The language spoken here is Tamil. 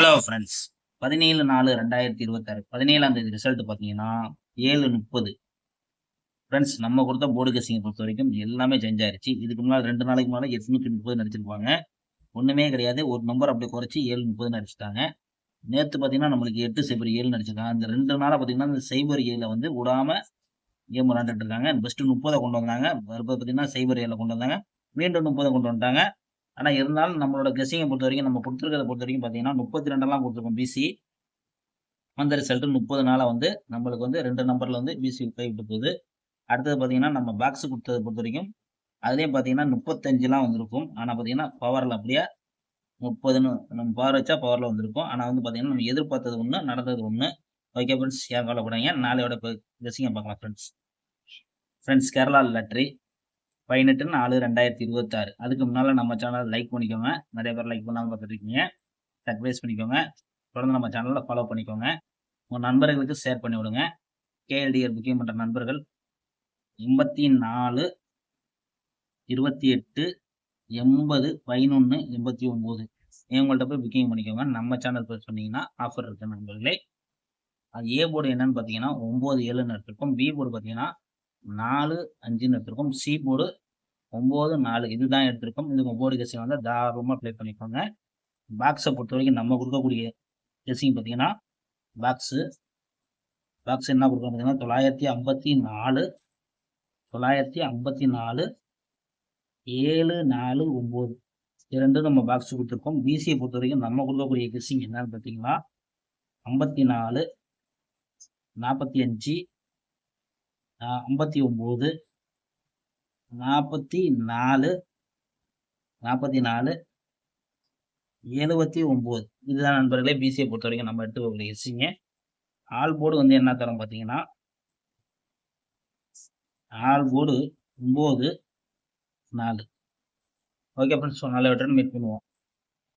ஹலோ ஃப்ரெண்ட்ஸ், 17/4/2026 17ஆம் தேதி ரிசல்ட் பார்த்தீங்கன்னா 7:30. ஃப்ரெண்ட்ஸ், நம்ம கொடுத்த போர்டு கெஸ்ஸிங்கை பொறுத்த வரைக்கும் எல்லாமே சேஞ்ச் ஆயிருச்சு. இதுக்கு முன்னாடி 2 நாளைக்கு முன்னாடி 830 அடிச்சிருப்பாங்க. ஒண்ணுமே கிடையாது. ஒரு நம்பர் அப்படியே குறைச்சி 7:30 அடிச்சிட்டாங்க. நேத்து பார்த்தீங்கன்னா நம்மளுக்கு 8-0-7 அடிச்சிருக்காங்க. இந்த 2 நாளா பார்த்தீங்கன்னா இந்த 0-7 வந்து விடாம கேம் விளையாண்டுட்டு இருக்காங்க. ஃபர்ஸ்ட் 30 கொண்டு வந்தாங்க. மறுபடியும் பார்த்தீங்கன்னா 0-7 கொண்டு வந்தாங்க. மீண்டும் 30 கொண்டு வந்துட்டாங்க. ஆனா இருந்தாலும் நம்மளோட கெஸ்ஸிங்கை பொறுத்த வரைக்கும் நம்ம கொடுத்துருக்கிறத பொறுத்த வரைக்கும் பார்த்தீங்கன்னா 32 கொடுத்துருக்கோம் பிசி. அந்த ரிசல்ட் 30 நாளா வந்து நம்மளுக்கு வந்து 2 நம்பர்ல வந்து பிசி கைவிட்டு போகுது. அடுத்தது பார்த்தீங்கன்னா நம்ம பாக்ஸ் கொடுத்ததை பொறுத்த வரைக்கும் அதுலேயும் பார்த்தீங்கன்னா 35 வந்திருக்கும். ஆனால் பார்த்தீங்கன்னா பவரில் அப்படியே 30ன்னு நம்ம பவர் வச்சா பவரில் வந்திருக்கும். ஆனால் வந்து பார்த்தீங்கன்னா நம்ம எதிர்பார்த்தது ஒன்று, நடந்தது ஒன்று. ஓகே ஃப்ரெண்ட்ஸ், யார் கவலைப்படாதீங்க. நாளையோட கெஸ்ஸிங்கை பார்க்கலாம் ஃப்ரெண்ட்ஸ். Friends, Kerala lottery 18/4/2026. அதுக்கு முன்னால் நம்ம சேனல் லைக் பண்ணிக்கோங்க. நிறைய பேர் லைக் பண்ணாமல் பார்த்துட்டு இருக்கீங்க. சப்ஸ்கிரைப் பண்ணிக்கோங்க. தொடர்ந்து நம்ம சேனலில் ஃபாலோ பண்ணிக்கோங்க. உங்கள் நண்பர்களுக்கு ஷேர் பண்ணி விடுங்க. கேஎல்டிஆர் புக்கிங் பண்ணுற நண்பர்கள் 84 28 80 11 89 இவங்கள்ட்ட போய் புக்கிங் பண்ணிக்கோங்க. நம்ம சேனல் பேர் சொன்னீங்கன்னா ஆஃபர் இருக்கு நண்பர்களே. அது ஏ போர்டு என்னன்னு பார்த்தீங்கன்னா 9-7ன்னு எடுத்திருக்கோம். பி போர்டு பார்த்தீங்கன்னா 4-5ன்னு எடுத்திருக்கோம். சி போர்டு 9-4 இதுதான் எடுத்திருக்கோம். இதுக்கு போர்டு கெஸ்ஸிங் வந்து தாராளமாக ப்ளே பண்ணிக்கோங்க. பாக்ஸை பொறுத்த வரைக்கும் நம்ம கொடுக்கக்கூடிய கெஸ்ஸிங் பார்த்தீங்கன்னா பாக்ஸ் என்ன கொடுக்குறோம் பார்த்தீங்கன்னா 954 749 இரண்டு நம்ம பாக்ஸ் கொடுத்துருக்கோம். பிசியை பொறுத்த வரைக்கும் நம்ம கொடுக்கக்கூடிய கெஸ்ஸிங் என்னன்னு பார்த்தீங்கன்னா 54 45 59 44 79 இதுதான் நண்பர்களே பிசியை பொறுத்த வரைக்கும் நம்ம எடுத்துக்கக்கூடிய கெஸ்ஸிங்க. ஆல் போர்டு வந்து என்ன தரும் பார்த்தீங்கன்னா ஆல் போர்டு 9-4. ஓகே ஃப்ரெண்ட்ஸ், நல்ல மீட் பண்ணுவோம்.